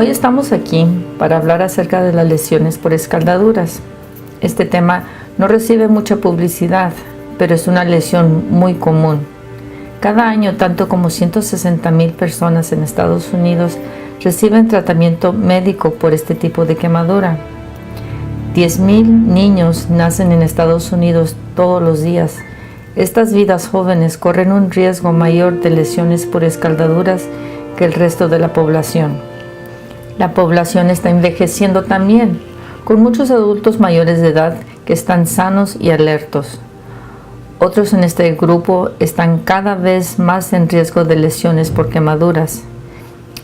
Hoy estamos aquí para hablar acerca de las lesiones por escaldaduras. Este tema no recibe mucha publicidad, pero es una lesión muy común. Cada año, tanto como 160,000 personas en Estados Unidos reciben tratamiento médico por este tipo de quemadura. 10,000 niños nacen en Estados Unidos todos los días. Estas vidas jóvenes corren un riesgo mayor de lesiones por escaldaduras que el resto de la población. La población está envejeciendo también, con muchos adultos mayores de edad que están sanos y alertos. Otros en este grupo están cada vez más en riesgo de lesiones por quemaduras.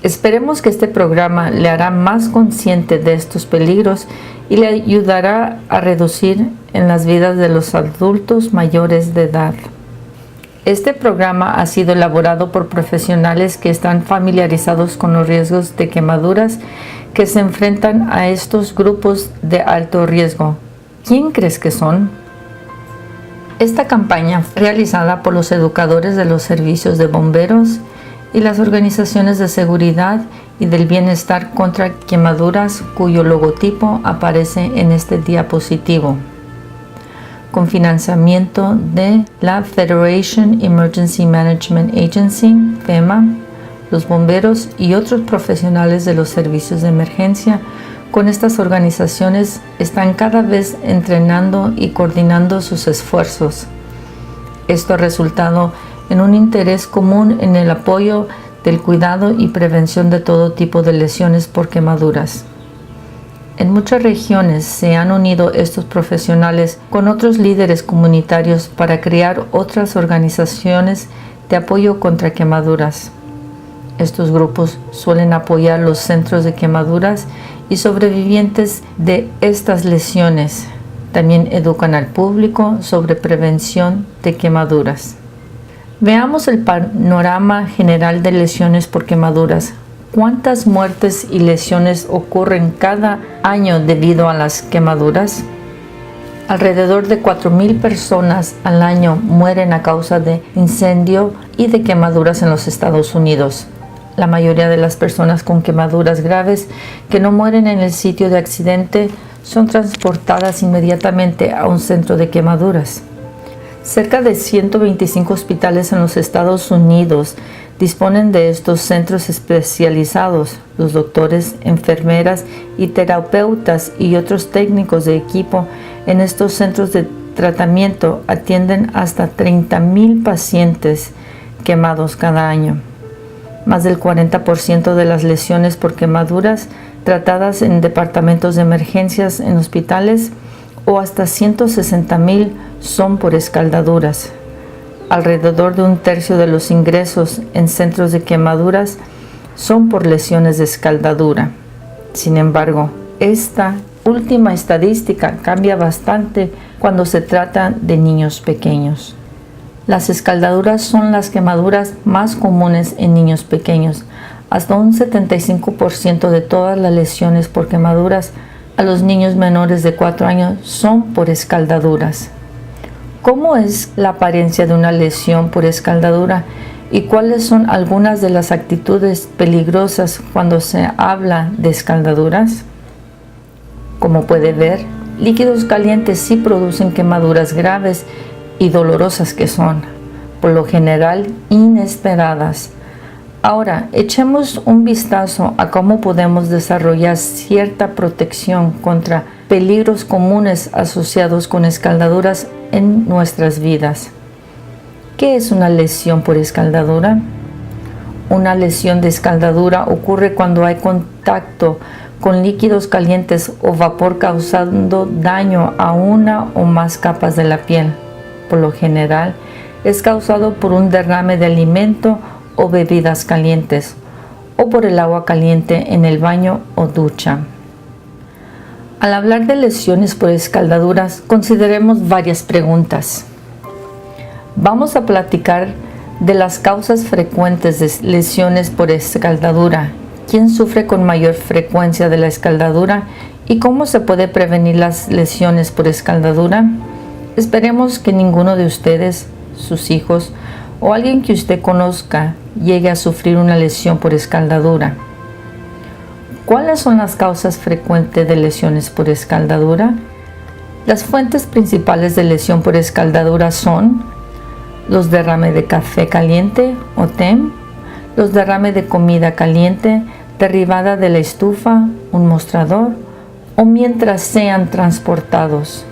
Esperemos que este programa le hará más consciente de estos peligros y le ayudará a reducir en las vidas de los adultos mayores de edad. Este programa ha sido elaborado por profesionales que están familiarizados con los riesgos de quemaduras que se enfrentan a estos grupos de alto riesgo. ¿Quién crees que son? Esta campaña fue realizada por los educadores de los servicios de bomberos y las organizaciones de seguridad y del bienestar contra quemaduras, cuyo logotipo aparece en este diapositivo, con financiamiento de la Federation Emergency Management Agency, FEMA, los bomberos y otros profesionales de los servicios de emergencia. Con estas organizaciones están cada vez entrenando y coordinando sus esfuerzos. Esto ha resultado en un interés común en el apoyo del cuidado y prevención de todo tipo de lesiones por quemaduras. En muchas regiones se han unido estos profesionales con otros líderes comunitarios para crear otras organizaciones de apoyo contra quemaduras. Estos grupos suelen apoyar los centros de quemaduras y sobrevivientes de estas lesiones. También educan al público sobre prevención de quemaduras. Veamos el panorama general de lesiones por quemaduras. ¿Cuántas muertes y lesiones ocurren cada año debido a las quemaduras? Alrededor de 4,000 personas al año mueren a causa de incendio y de quemaduras en los Estados Unidos. La mayoría de las personas con quemaduras graves que no mueren en el sitio de accidente son transportadas inmediatamente a un centro de quemaduras. Cerca de 125 hospitales en los Estados Unidos disponen de estos centros especializados. Los doctores, enfermeras y terapeutas y otros técnicos de equipo en estos centros de tratamiento atienden hasta 30,000 pacientes quemados cada año. Más del 40% de las lesiones por quemaduras tratadas en departamentos de emergencias en hospitales o hasta 160,000 son por escaldaduras. Alrededor de un tercio de los ingresos en centros de quemaduras son por lesiones de escaldadura. Sin embargo, esta última estadística cambia bastante cuando se trata de niños pequeños. Las escaldaduras son las quemaduras más comunes en niños pequeños. Hasta un 75% de todas las lesiones por quemaduras a los niños menores de 4 años son por escaldaduras. ¿Cómo es la apariencia de una lesión por escaldadura y cuáles son algunas de las actitudes peligrosas cuando se habla de escaldaduras? Como puede ver, líquidos calientes sí producen quemaduras graves y dolorosas que son, por lo general, inesperadas. Ahora, echemos un vistazo a cómo podemos desarrollar cierta protección contra peligros comunes asociados con escaldaduras en nuestras vidas. ¿Qué es una lesión por escaldadura? Una lesión de escaldadura ocurre cuando hay contacto con líquidos calientes o vapor causando daño a una o más capas de la piel. Por lo general, es causado por un derrame de alimento o bebidas calientes, o por el agua caliente en el baño o ducha. Al hablar de lesiones por escaldaduras, consideremos varias preguntas. Vamos a platicar de las causas frecuentes de lesiones por escaldadura, quién sufre con mayor frecuencia de la escaldadura y cómo se puede prevenir las lesiones por escaldadura. Esperemos que ninguno de ustedes, sus hijos o alguien que usted conozca llegue a sufrir una lesión por escaldadura. ¿Cuáles son las causas frecuentes de lesiones por escaldadura? Las fuentes principales de lesión por escaldadura son los derrames de café caliente o té, los derrames de comida caliente derivada de la estufa, un mostrador o mientras sean transportados,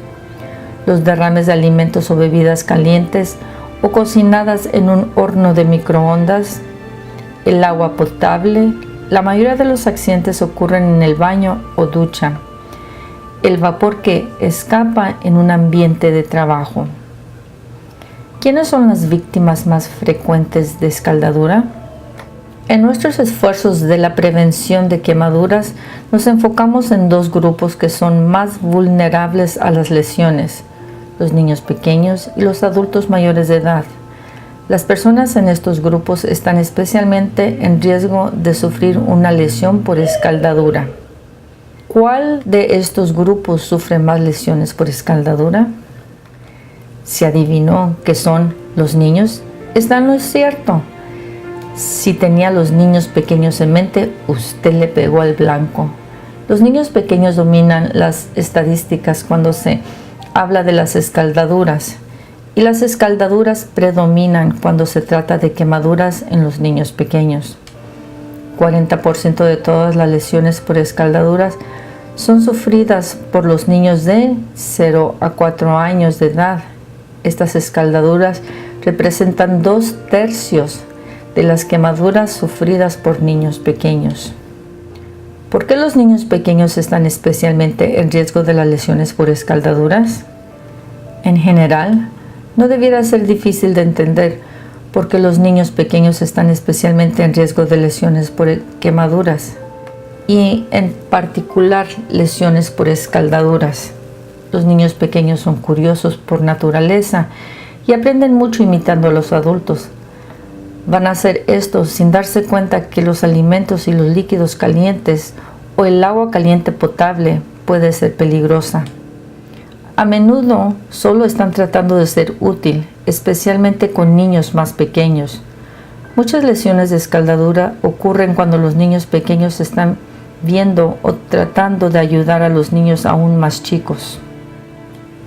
los derrames de alimentos o bebidas calientes o cocinadas en un horno de microondas, el agua potable. La mayoría de los accidentes ocurren en el baño o ducha, el vapor que escapa en un ambiente de trabajo. ¿Quiénes son las víctimas más frecuentes de escaldadura? En nuestros esfuerzos de la prevención de quemaduras, nos enfocamos en dos grupos que son más vulnerables a las lesiones: los niños pequeños y los adultos mayores de edad. Las personas en estos grupos están especialmente en riesgo de sufrir una lesión por escaldadura. ¿Cuál de estos grupos sufre más lesiones por escaldadura? ¿Se adivinó que son los niños? Está en lo cierto. Si tenía a los niños pequeños en mente, usted le pegó al blanco. Los niños pequeños dominan las estadísticas cuando se habla de las escaldaduras, y las escaldaduras predominan cuando se trata de quemaduras en los niños pequeños. 40% de todas las lesiones por escaldaduras son sufridas por los niños de 0 a 4 años de edad. Estas escaldaduras representan 2/3 de las quemaduras sufridas por niños pequeños. ¿Por qué los niños pequeños están especialmente en riesgo de las lesiones por escaldaduras? En general, no debiera ser difícil de entender por qué los niños pequeños están especialmente en riesgo de lesiones por quemaduras y en particular lesiones por escaldaduras. Los niños pequeños son curiosos por naturaleza y aprenden mucho imitando a los adultos. Van a hacer esto sin darse cuenta que los alimentos y los líquidos calientes o el agua caliente potable puede ser peligrosa. A menudo solo están tratando de ser útil, especialmente con niños más pequeños. Muchas lesiones de escaldadura ocurren cuando los niños pequeños están viendo o tratando de ayudar a los niños aún más chicos.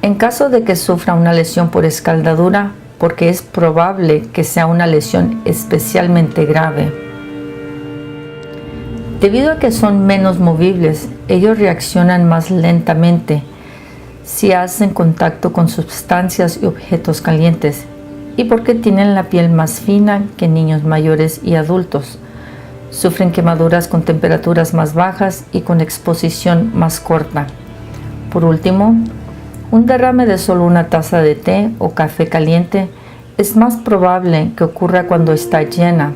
En caso de que sufra una lesión por escaldadura, porque es probable que sea una lesión especialmente grave. Debido a que son menos movibles, ellos reaccionan más lentamente si hacen contacto con sustancias y objetos calientes, y porque tienen la piel más fina que niños mayores y adultos. Sufren quemaduras con temperaturas más bajas y con exposición más corta. Por último, un derrame de solo una taza de té o café caliente es más probable que ocurra cuando está llena.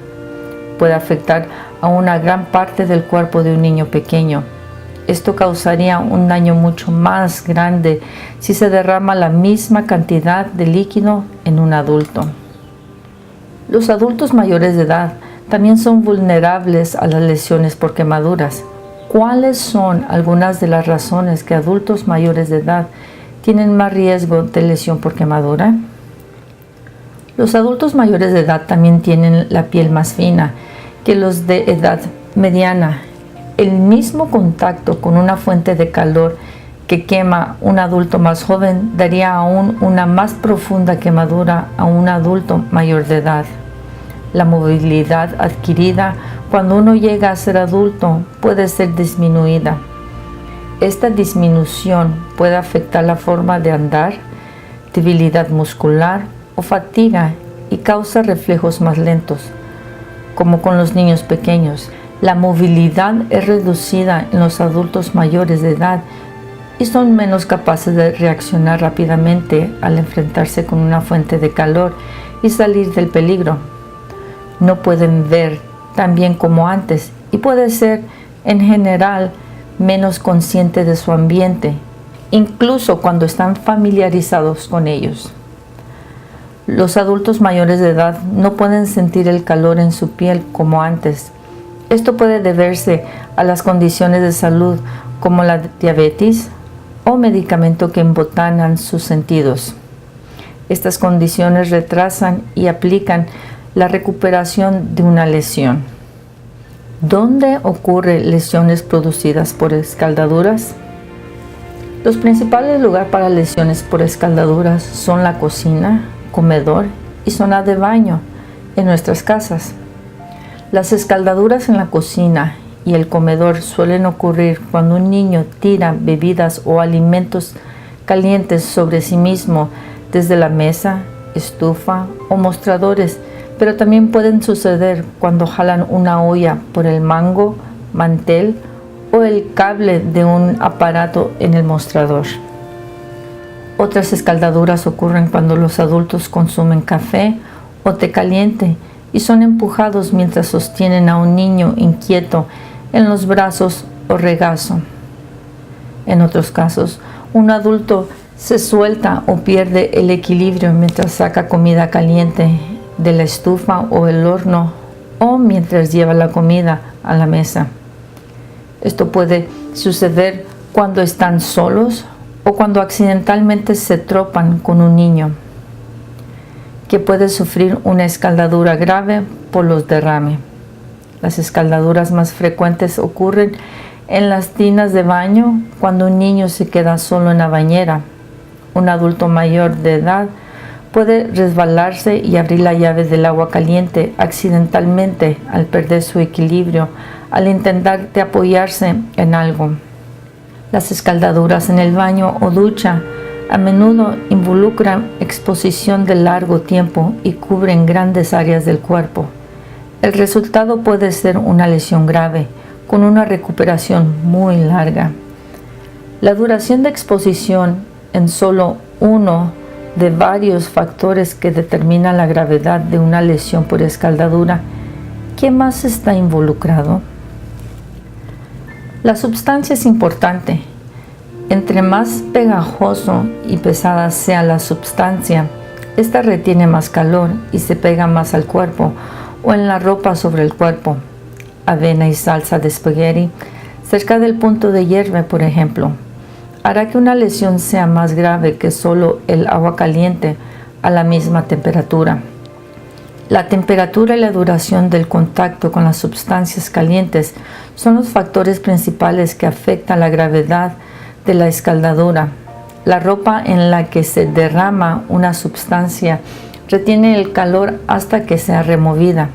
Puede afectar a una gran parte del cuerpo de un niño pequeño. Esto causaría un daño mucho más grande si se derrama la misma cantidad de líquido en un adulto. Los adultos mayores de edad también son vulnerables a las lesiones por quemaduras. ¿Cuáles son algunas de las razones que adultos mayores de edad tienen más riesgo de lesión por quemadura? Los adultos mayores de edad también tienen la piel más fina que los de edad mediana. El mismo contacto con una fuente de calor que quema un adulto más joven daría aún una más profunda quemadura a un adulto mayor de edad. La movilidad adquirida cuando uno llega a ser adulto puede ser disminuida. Esta disminución puede afectar la forma de andar, debilidad muscular o fatiga y causa reflejos más lentos. Como con los niños pequeños, la movilidad es reducida en los adultos mayores de edad y son menos capaces de reaccionar rápidamente al enfrentarse con una fuente de calor y salir del peligro. No pueden ver tan bien como antes y puede ser, en general, menos consciente de su ambiente, incluso cuando están familiarizados con ellos. Los adultos mayores de edad no pueden sentir el calor en su piel como antes. Esto puede deberse a las condiciones de salud como la diabetes o medicamentos que embotanan sus sentidos. Estas condiciones retrasan y aplican la recuperación de una lesión. ¿Dónde ocurren lesiones producidas por escaldaduras? Los principales lugares para lesiones por escaldaduras son la cocina, comedor y zona de baño en nuestras casas. Las escaldaduras en la cocina y el comedor suelen ocurrir cuando un niño tira bebidas o alimentos calientes sobre sí mismo desde la mesa, estufa o mostradores, pero también pueden suceder cuando jalan una olla por el mango, mantel o el cable de un aparato en el mostrador. Otras escaldaduras ocurren cuando los adultos consumen café o té caliente y son empujados mientras sostienen a un niño inquieto en los brazos o regazo. En otros casos, un adulto se suelta o pierde el equilibrio mientras saca comida caliente de la estufa o el horno o mientras lleva la comida a la mesa. Esto puede suceder cuando están solos o cuando accidentalmente se tropan con un niño que puede sufrir una escaldadura grave por los derrames. Las escaldaduras más frecuentes ocurren en las tinas de baño cuando un niño se queda solo en la bañera. Un adulto mayor de edad puede resbalarse y abrir la llave del agua caliente accidentalmente al perder su equilibrio al intentar de apoyarse en algo. Las escaldaduras en el baño o ducha a menudo involucran exposición de largo tiempo y cubren grandes áreas del cuerpo. El resultado puede ser una lesión grave, con una recuperación muy larga. La duración de exposición en solo uno de varios factores que determinan la gravedad de una lesión por escaldadura. ¿Qué más está involucrado? La sustancia es importante. Entre más pegajoso y pesada sea la sustancia, esta retiene más calor y se pega más al cuerpo o en la ropa sobre el cuerpo. Avena y salsa de espagueti cerca del punto de hierve, por ejemplo, hará que una lesión sea más grave que solo el agua caliente a la misma temperatura. La temperatura y la duración del contacto con las sustancias calientes son los factores principales que afectan la gravedad de la escaldadura. La ropa en la que se derrama una sustancia retiene el calor hasta que sea removida.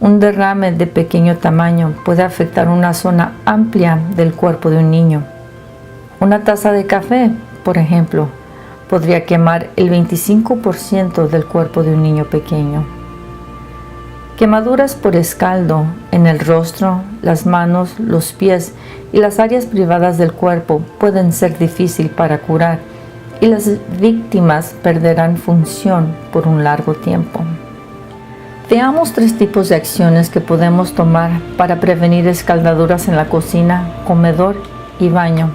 Un derrame de pequeño tamaño puede afectar una zona amplia del cuerpo de un niño. Una taza de café, por ejemplo, podría quemar el 25% del cuerpo de un niño pequeño. Quemaduras por escaldo en el rostro, las manos, los pies y las áreas privadas del cuerpo pueden ser difíciles para curar y las víctimas perderán función por un largo tiempo. Veamos 3 tipos de acciones que podemos tomar para prevenir escaldaduras en la cocina, comedor y baño.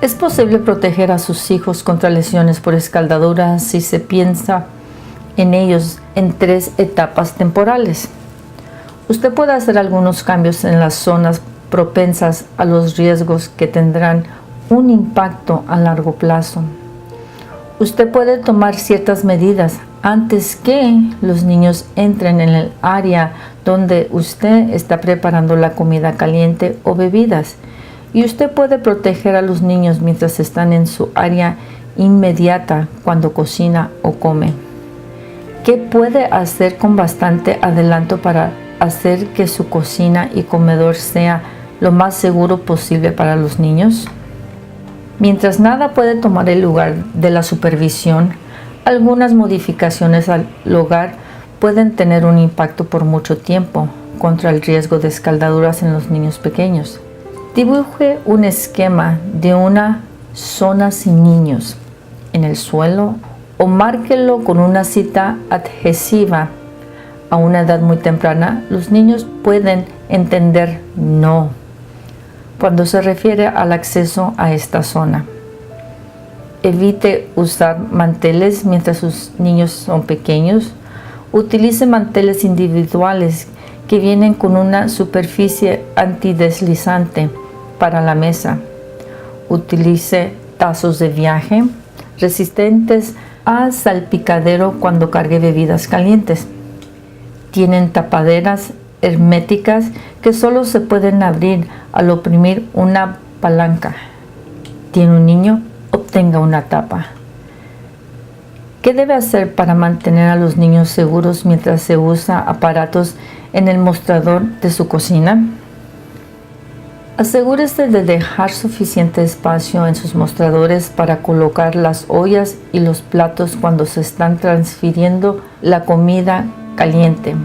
Es posible proteger a sus hijos contra lesiones por escaldaduras si se piensa en ellos en 3 etapas temporales. Usted puede hacer algunos cambios en las zonas propensas a los riesgos que tendrán un impacto a largo plazo. Usted puede tomar ciertas medidas antes que los niños entren en el área donde usted está preparando la comida caliente o bebidas. Y usted puede proteger a los niños mientras están en su área inmediata cuando cocina o come. ¿Qué puede hacer con bastante adelanto para hacer que su cocina y comedor sea lo más seguro posible para los niños? Mientras nada puede tomar el lugar de la supervisión, algunas modificaciones al hogar pueden tener un impacto por mucho tiempo contra el riesgo de escaldaduras en los niños pequeños. Dibuje un esquema de una zona sin niños en el suelo o márquelo con una cinta adhesiva. A una edad muy temprana, los niños pueden entender no cuando se refiere al acceso a esta zona. Evite usar manteles mientras sus niños son pequeños. Utilice manteles individuales que vienen con una superficie antideslizante para la mesa. Utilice tazos de viaje resistentes a salpicadero cuando cargue bebidas calientes. Tienen tapaderas herméticas que solo se pueden abrir al oprimir una palanca. ¿Tiene un niño? Obtenga una tapa. ¿Qué debe hacer para mantener a los niños seguros mientras se usa aparatos en el mostrador de su cocina? Asegúrese de dejar suficiente espacio en sus mostradores para colocar las ollas y los platos cuando se están transfiriendo la comida caliente.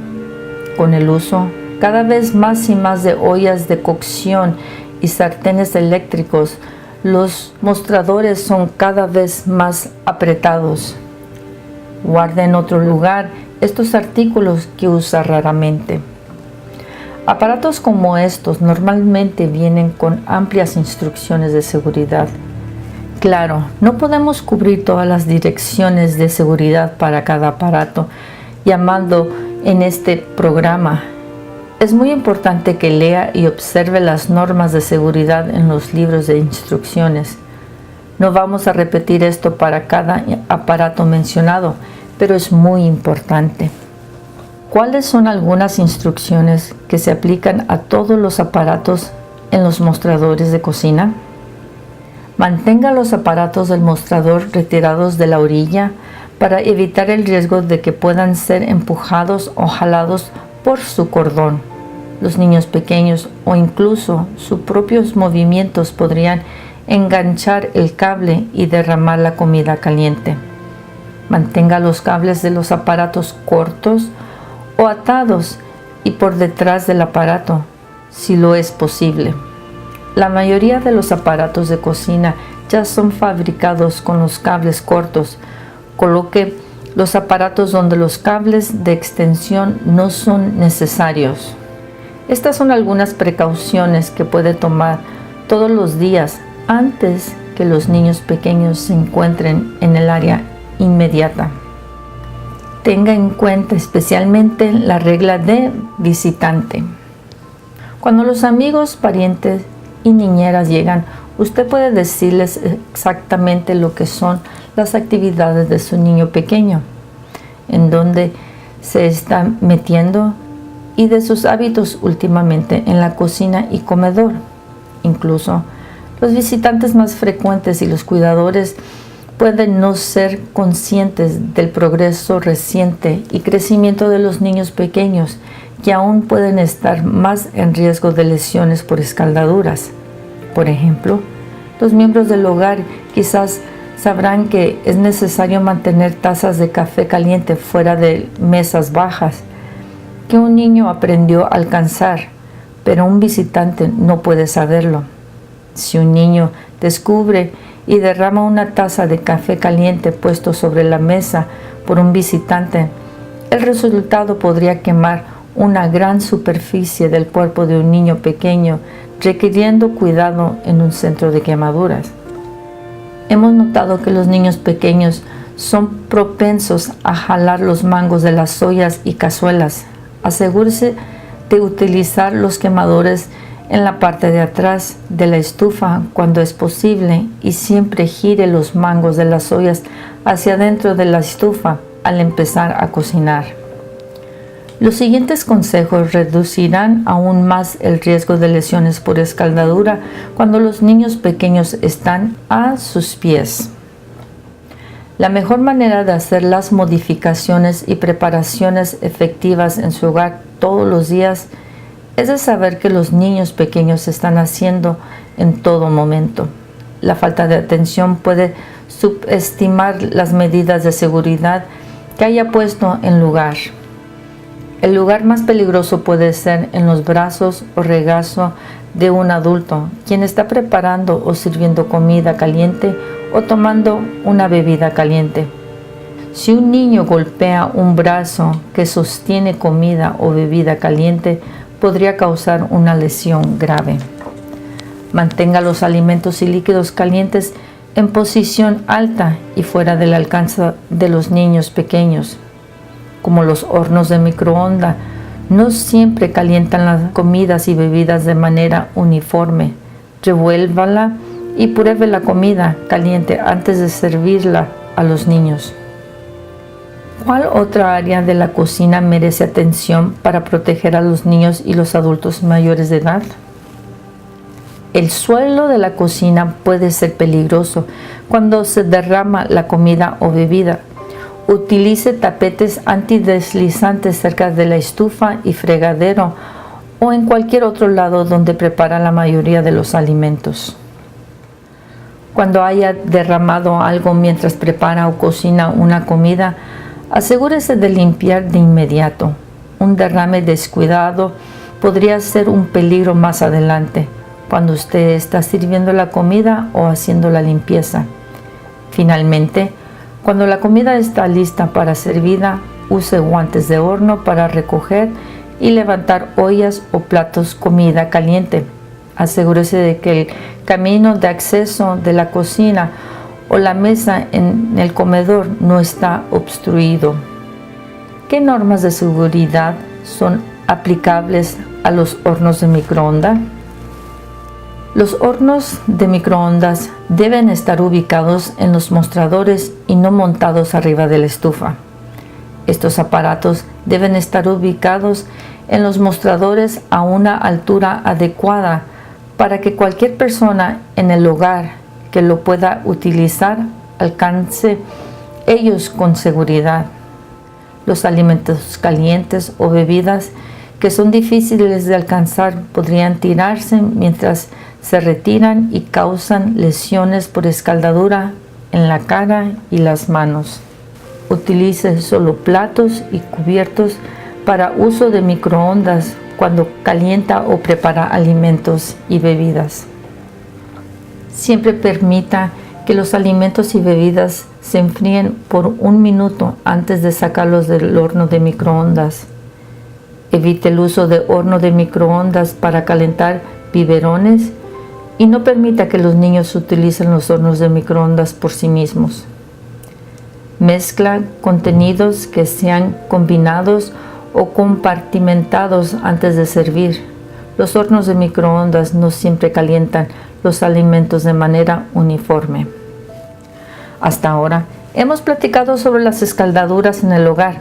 Con el uso cada vez más y más de ollas de cocción y sartenes eléctricos, los mostradores son cada vez más apretados. Guarde en otro lugar estos artículos que usa raramente. Aparatos como estos normalmente vienen con amplias instrucciones de seguridad. Claro, no podemos cubrir todas las direcciones de seguridad para cada aparato llamando en este programa. Es muy importante que lea y observe las normas de seguridad en los libros de instrucciones. No vamos a repetir esto para cada aparato mencionado, pero es muy importante. ¿Cuáles son algunas instrucciones que se aplican a todos los aparatos en los mostradores de cocina? Mantenga los aparatos del mostrador retirados de la orilla para evitar el riesgo de que puedan ser empujados o jalados por su cordón. Los niños pequeños o incluso sus propios movimientos podrían enganchar el cable y derramar la comida caliente. Mantenga los cables de los aparatos cortos o atados y por detrás del aparato, si lo es posible. La mayoría de los aparatos de cocina ya son fabricados con los cables cortos. Coloque los aparatos donde los cables de extensión no son necesarios. Estas son algunas precauciones que puede tomar todos los días antes que los niños pequeños se encuentren en el área inmediata. Tenga en cuenta especialmente la regla de visitante. Cuando los amigos, parientes y niñeras llegan, usted puede decirles exactamente lo que son las actividades de su niño pequeño, en dónde se está metiendo y de sus hábitos últimamente en la cocina y comedor. Incluso los visitantes más frecuentes y los cuidadores pueden no ser conscientes del progreso reciente y crecimiento de los niños pequeños, que aún pueden estar más en riesgo de lesiones por escaldaduras. Por ejemplo, los miembros del hogar quizás sabrán que es necesario mantener tazas de café caliente fuera de mesas bajas, que un niño aprendió a alcanzar, pero un visitante no puede saberlo. Si un niño descubre y derrama una taza de café caliente puesto sobre la mesa por un visitante, el resultado podría quemar una gran superficie del cuerpo de un niño pequeño, requiriendo cuidado en un centro de quemaduras. Hemos notado que los niños pequeños son propensos a jalar los mangos de las ollas y cazuelas. Asegúrese de utilizar los quemadores en la parte de atrás de la estufa cuando es posible y siempre gire los mangos de las ollas hacia adentro de la estufa al empezar a cocinar. Los siguientes consejos reducirán aún más el riesgo de lesiones por escaldadura cuando los niños pequeños están a sus pies. La mejor manera de hacer las modificaciones y preparaciones efectivas en su hogar todos los días es de saber que los niños pequeños están haciendo en todo momento. La falta de atención puede subestimar las medidas de seguridad que haya puesto en lugar. El lugar más peligroso puede ser en los brazos o regazo de un adulto, quien está preparando o sirviendo comida caliente o tomando una bebida caliente. Si un niño golpea un brazo que sostiene comida o bebida caliente, podría causar una lesión grave. Mantenga los alimentos y líquidos calientes en posición alta y fuera del alcance de los niños pequeños. Como los hornos de microondas, no siempre calientan las comidas y bebidas de manera uniforme. Revuélvala y pruebe la comida caliente antes de servirla a los niños. ¿Cuál otra área de la cocina merece atención para proteger a los niños y los adultos mayores de edad? El suelo de la cocina puede ser peligroso cuando se derrama la comida o bebida. Utilice tapetes antideslizantes cerca de la estufa y fregadero o en cualquier otro lado donde prepara la mayoría de los alimentos. Cuando haya derramado algo mientras prepara o cocina una comida, asegúrese de limpiar de inmediato. Un derrame descuidado podría ser un peligro más adelante, cuando usted está sirviendo la comida o haciendo la limpieza. Finalmente, cuando la comida está lista para servida, use guantes de horno para recoger y levantar ollas o platos comida caliente. Asegúrese de que el camino de acceso de la cocina o la mesa en el comedor no está obstruido. ¿Qué normas de seguridad son aplicables a los hornos de microondas? Los hornos de microondas deben estar ubicados en los mostradores y no montados arriba de la estufa. Estos aparatos deben estar ubicados en los mostradores a una altura adecuada para que cualquier persona en el hogar que lo pueda utilizar alcance ellos con seguridad. Los alimentos calientes o bebidas que son difíciles de alcanzar podrían tirarse mientras se retiran y causan lesiones por escaldadura en la cara y las manos. Utilice solo platos y cubiertos para uso de microondas cuando calienta o prepara alimentos y bebidas. Siempre permita que los alimentos y bebidas se enfríen por 1 minuto antes de sacarlos del horno de microondas. Evite el uso de horno de microondas para calentar biberones y no permita que los niños utilicen los hornos de microondas por sí mismos. Mezcla contenidos que sean combinados o compartimentados antes de servir. Los hornos de microondas no siempre calientan los alimentos de manera uniforme. Hasta ahora hemos platicado sobre las escaldaduras en el hogar.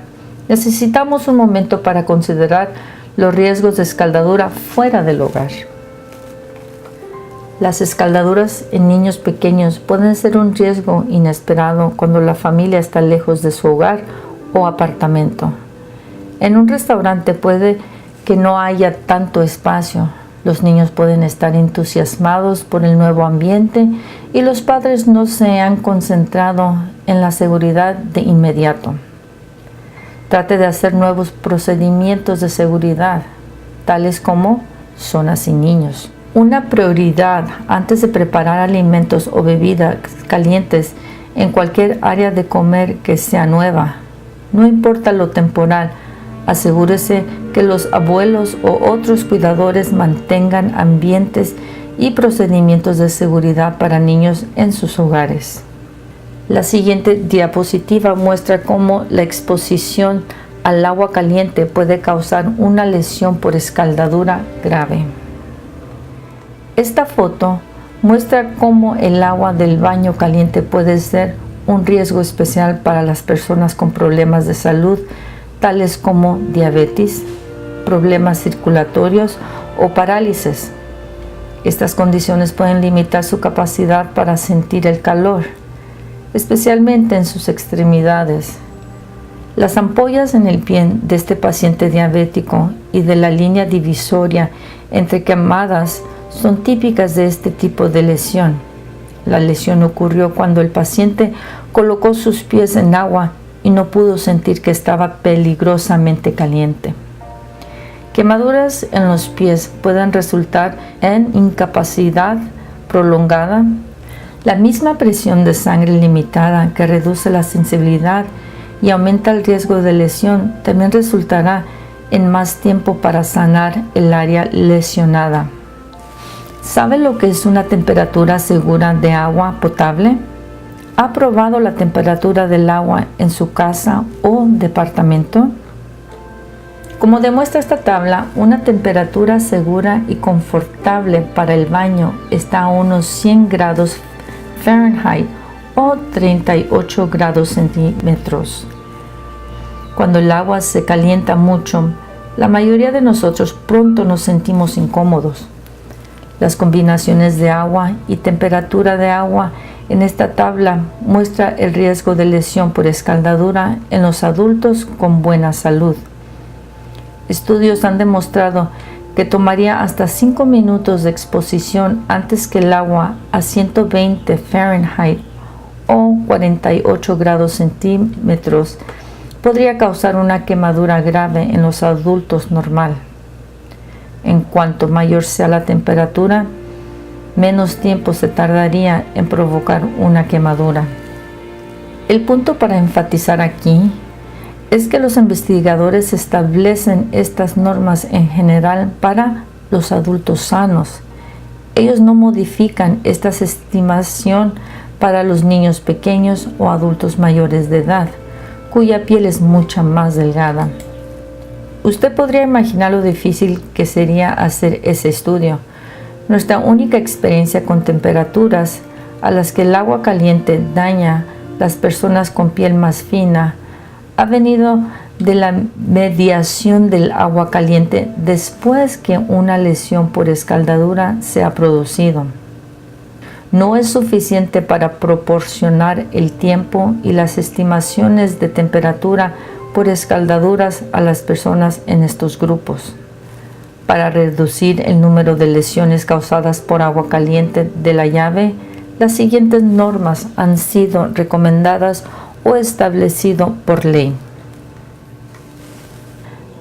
Necesitamos un momento para considerar los riesgos de escaldadura fuera del hogar. Las escaldaduras en niños pequeños pueden ser un riesgo inesperado cuando la familia está lejos de su hogar o apartamento. En un restaurante puede que no haya tanto espacio. Los niños pueden estar entusiasmados por el nuevo ambiente y los padres no se han concentrado en la seguridad de inmediato. Trate de hacer nuevos procedimientos de seguridad, tales como zonas sin niños. Una prioridad antes de preparar alimentos o bebidas calientes en cualquier área de comer que sea nueva. No importa lo temporal, asegúrese que los abuelos o otros cuidadores mantengan ambientes y procedimientos de seguridad para niños en sus hogares. La siguiente diapositiva muestra cómo la exposición al agua caliente puede causar una lesión por escaldadura grave. Esta foto muestra cómo el agua del baño caliente puede ser un riesgo especial para las personas con problemas de salud, tales como diabetes, problemas circulatorios o parálisis. Estas condiciones pueden limitar su capacidad para sentir el calor, especialmente en sus extremidades. Las ampollas en el pie de este paciente diabético y de la línea divisoria entre quemadas son típicas de este tipo de lesión. La lesión ocurrió cuando el paciente colocó sus pies en agua y no pudo sentir que estaba peligrosamente caliente. Quemaduras en los pies pueden resultar en incapacidad prolongada. La misma presión de sangre limitada que reduce la sensibilidad y aumenta el riesgo de lesión también resultará en más tiempo para sanar el área lesionada. ¿Sabe lo que es una temperatura segura de agua potable? ¿Ha probado la temperatura del agua en su casa o departamento? Como demuestra esta tabla, una temperatura segura y confortable para el baño está a unos 100 grados Fahrenheit o 38 grados centígrados. Cuando el agua se calienta mucho, la mayoría de nosotros pronto nos sentimos incómodos. Las combinaciones de agua y temperatura de agua en esta tabla muestra el riesgo de lesión por escaldadura en los adultos con buena salud. Estudios han demostrado que tomaría hasta 5 minutos de exposición antes que el agua a 120 Fahrenheit o 48 grados centímetros podría causar una quemadura grave en los adultos normal. En cuanto mayor sea la temperatura, menos tiempo se tardaría en provocar una quemadura. El punto para enfatizar aquí es que los investigadores establecen estas normas en general para los adultos sanos. Ellos no modifican esta estimación para los niños pequeños o adultos mayores de edad, cuya piel es mucho más delgada. Usted podría imaginar lo difícil que sería hacer ese estudio. Nuestra única experiencia con temperaturas a las que el agua caliente daña a las personas con piel más fina ha venido de la mediación del agua caliente después que una lesión por escaldadura se ha producido. No es suficiente para proporcionar el tiempo y las estimaciones de temperatura por escaldaduras a las personas en estos grupos. Para reducir el número de lesiones causadas por agua caliente de la llave, las siguientes normas han sido recomendadas o establecido por ley.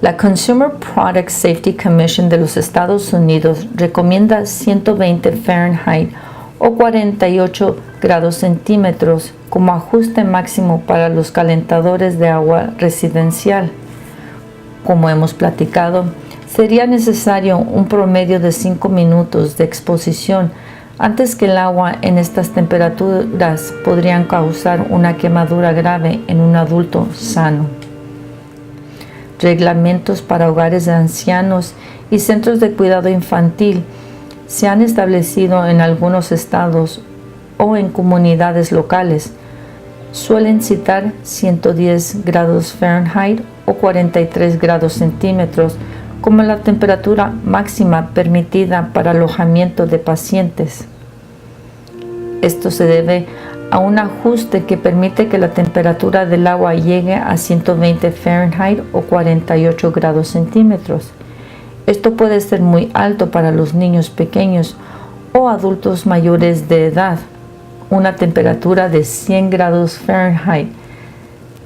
La Consumer Product Safety Commission de los Estados Unidos recomienda 120 Fahrenheit o 48 grados centímetros como ajuste máximo para los calentadores de agua residencial. Como hemos platicado, sería necesario un promedio de 5 minutos de exposición antes que el agua en estas temperaturas podrían causar una quemadura grave en un adulto sano. Reglamentos para hogares de ancianos y centros de cuidado infantil se han establecido en algunos estados o en comunidades locales. Suelen citar 110 grados Fahrenheit o 43 grados centímetros como la temperatura máxima permitida para alojamiento de pacientes. Esto se debe a un ajuste que permite que la temperatura del agua llegue a 120 Fahrenheit o 48 grados centímetros. Esto puede ser muy alto para los niños pequeños o adultos mayores de edad. Una temperatura de 100 grados Fahrenheit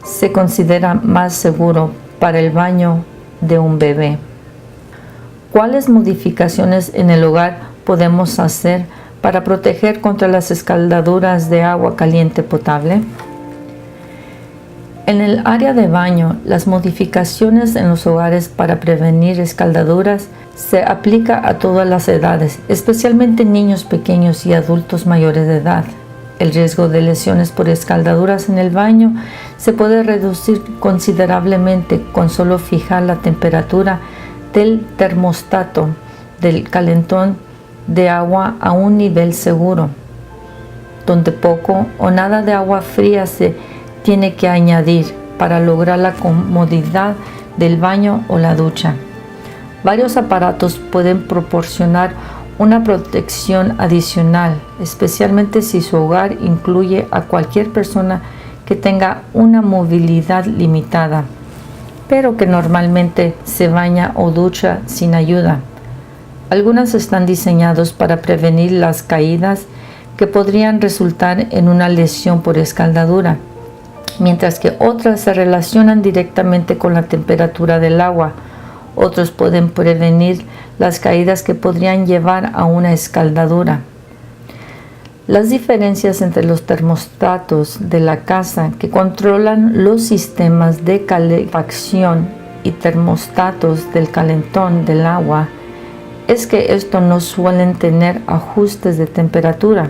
se considera más seguro para el baño de un bebé. ¿Cuáles modificaciones en el hogar podemos hacer para proteger contra las escaldaduras de agua caliente potable? En el área de baño, las modificaciones en los hogares para prevenir escaldaduras se aplica a todas las edades, especialmente niños pequeños y adultos mayores de edad. El riesgo de lesiones por escaldaduras en el baño se puede reducir considerablemente con solo fijar la temperatura del termostato del calentón de agua a un nivel seguro, donde poco o nada de agua fría se tiene que añadir para lograr la comodidad del baño o la ducha. Varios aparatos pueden proporcionar una protección adicional, especialmente si su hogar incluye a cualquier persona que tenga una movilidad limitada, pero que normalmente se baña o ducha sin ayuda. Algunas están diseñados para prevenir las caídas que podrían resultar en una lesión por escaldadura, mientras que otras se relacionan directamente con la temperatura del agua. Otros pueden prevenir las caídas que podrían llevar a una escaldadura. Las diferencias entre los termostatos de la casa que controlan los sistemas de calefacción y termostatos del calentón del agua es que estos no suelen tener ajustes de temperatura.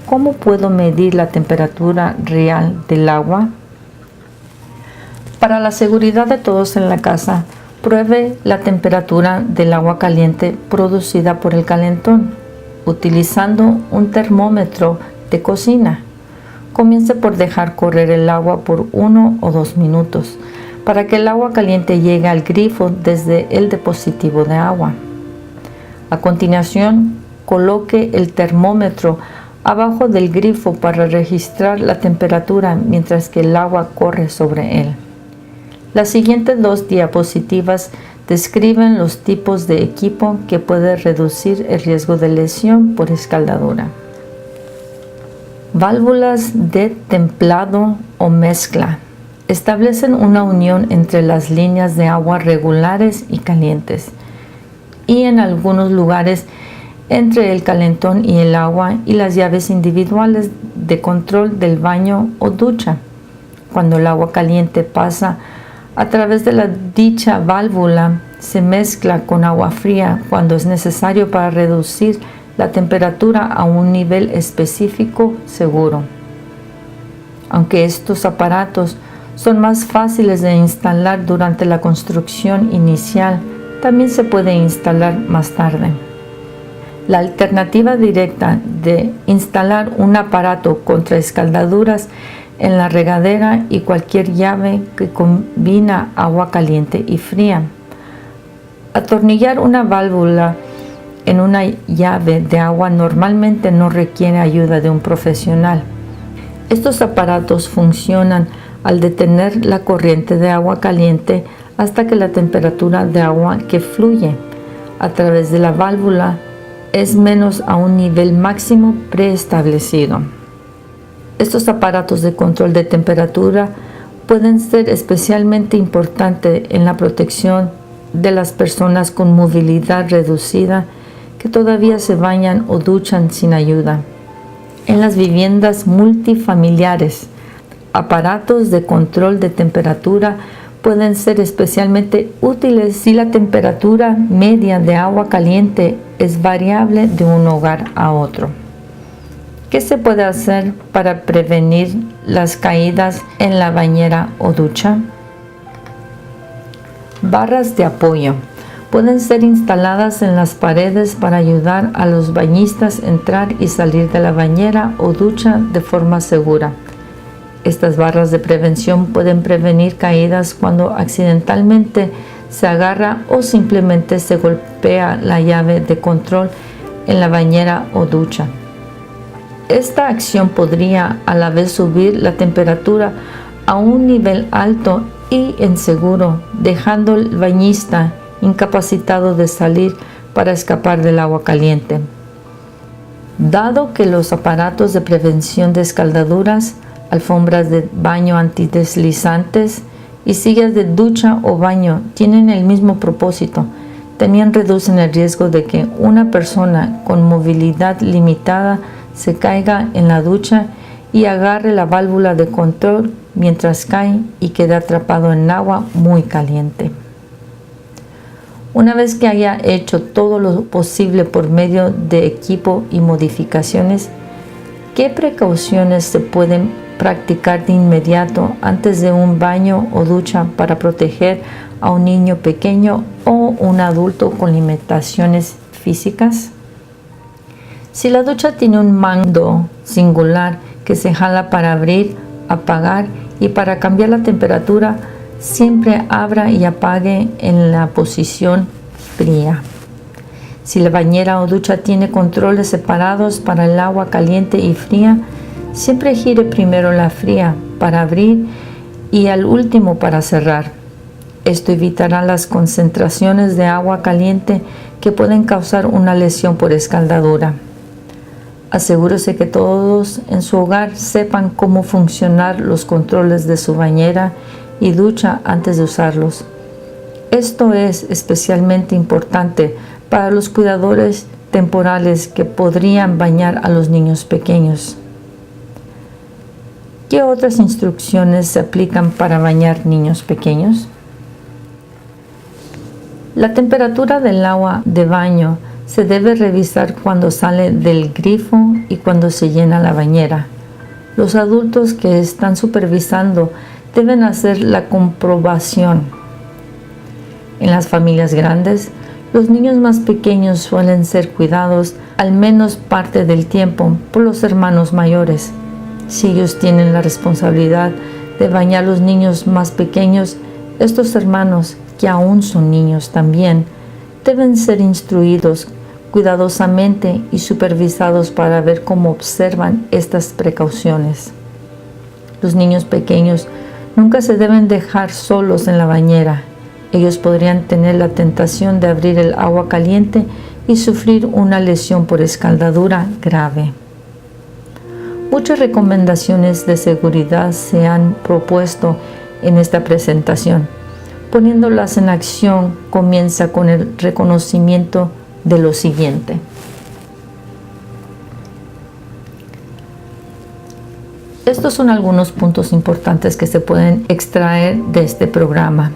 ¿Cómo puedo medir la temperatura real del agua? Para la seguridad de todos en la casa, pruebe la temperatura del agua caliente producida por el calentón, utilizando un termómetro de cocina. Comience por dejar correr el agua por 1 o 2 minutos para que el agua caliente llegue al grifo desde el dispositivo de agua. A continuación, coloque el termómetro abajo del grifo para registrar la temperatura mientras que el agua corre sobre él. Las siguientes 2 diapositivas describen los tipos de equipo que puede reducir el riesgo de lesión por escaldadura. Válvulas de templado o mezcla establecen una unión entre las líneas de agua regulares y calientes, y en algunos lugares entre el calentón y el agua y las llaves individuales de control del baño o ducha. Cuando el agua caliente pasa a través de la dicha válvula, se mezcla con agua fría cuando es necesario para reducir la temperatura a un nivel específico seguro. Aunque estos aparatos son más fáciles de instalar durante la construcción inicial, también se puede instalar más tarde. La alternativa directa de instalar un aparato contra escaldaduras en la regadera y cualquier llave que combina agua caliente y fría. Atornillar una válvula en una llave de agua normalmente no requiere ayuda de un profesional. Estos aparatos funcionan al detener la corriente de agua caliente hasta que la temperatura de agua que fluye a través de la válvula es menos a un nivel máximo preestablecido. Estos aparatos de control de temperatura pueden ser especialmente importantes en la protección de las personas con movilidad reducida que todavía se bañan o duchan sin ayuda. En las viviendas multifamiliares, aparatos de control de temperatura pueden ser especialmente útiles si la temperatura media de agua caliente es variable de un hogar a otro. ¿Qué se puede hacer para prevenir las caídas en la bañera o ducha? Barras de apoyo pueden ser instaladas en las paredes para ayudar a los bañistas a entrar y salir de la bañera o ducha de forma segura. Estas barras de prevención pueden prevenir caídas cuando accidentalmente se agarra o simplemente se golpea la llave de control en la bañera o ducha. Esta acción podría a la vez subir la temperatura a un nivel alto y inseguro, dejando al bañista incapacitado de salir para escapar del agua caliente. Dado que los aparatos de prevención de escaldaduras, alfombras de baño antideslizantes y sillas de ducha o baño tienen el mismo propósito, también reducen el riesgo de que una persona con movilidad limitada se caiga en la ducha y agarre la válvula de control mientras cae y quede atrapado en agua muy caliente. Una vez que haya hecho todo lo posible por medio de equipo y modificaciones, ¿qué precauciones se pueden practicar de inmediato antes de un baño o ducha para proteger a un niño pequeño o un adulto con limitaciones físicas? Si la ducha tiene un mando singular que se jala para abrir, apagar y para cambiar la temperatura, siempre abra y apague en la posición fría. Si la bañera o ducha tiene controles separados para el agua caliente y fría, siempre gire primero la fría para abrir y al último para cerrar. Esto evitará las concentraciones de agua caliente que pueden causar una lesión por escaldadura. Asegúrese que todos en su hogar sepan cómo funcionar los controles de su bañera y ducha antes de usarlos. Esto es especialmente importante para los cuidadores temporales que podrían bañar a los niños pequeños. ¿Qué otras instrucciones se aplican para bañar niños pequeños? La temperatura del agua de baño se debe revisar cuando sale del grifo y cuando se llena la bañera. Los adultos que están supervisando deben hacer la comprobación. En las familias grandes, los niños más pequeños suelen ser cuidados al menos parte del tiempo por los hermanos mayores. Si ellos tienen la responsabilidad de bañar a los niños más pequeños, Estos hermanos, que aún son niños también, deben ser instruidos cuidadosamente y supervisados para ver cómo observan estas precauciones. Los niños pequeños nunca se deben dejar solos en la bañera. Ellos podrían tener la tentación de abrir el agua caliente y sufrir una lesión por escaldadura grave. Muchas recomendaciones de seguridad se han propuesto en esta presentación. Poniéndolas en acción, comienza con el reconocimiento de lo siguiente. Estos son algunos puntos importantes que se pueden extraer de este programa.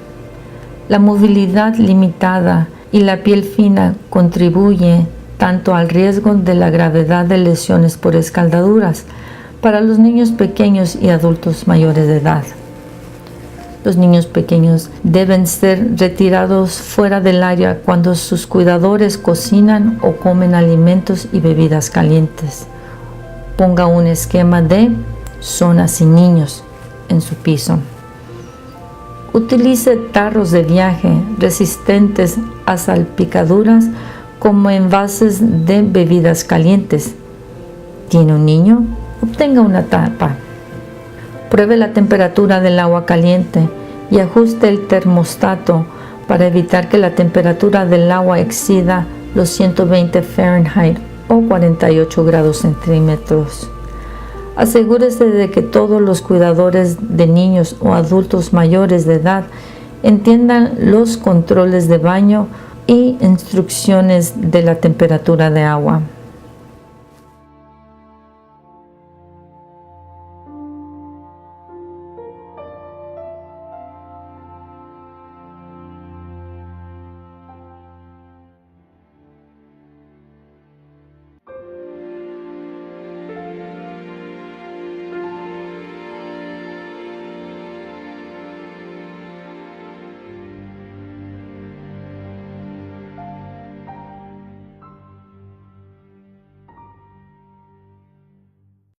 La movilidad limitada y la piel fina contribuye tanto al riesgo de la gravedad de lesiones por escaldaduras para los niños pequeños y adultos mayores de edad. Los niños pequeños deben ser retirados fuera del área cuando sus cuidadores cocinan o comen alimentos y bebidas calientes. Ponga un esquema de zona sin niños en su piso. Utilice tarros de viaje resistentes a salpicaduras como envases de bebidas calientes. ¿Tiene un niño? Obtenga una tapa. Pruebe la temperatura del agua caliente y ajuste el termostato para evitar que la temperatura del agua exceda los 120 Fahrenheit o 48 grados centígrados. Asegúrese de que todos los cuidadores de niños o adultos mayores de edad entiendan los controles de baño y instrucciones de la temperatura de agua.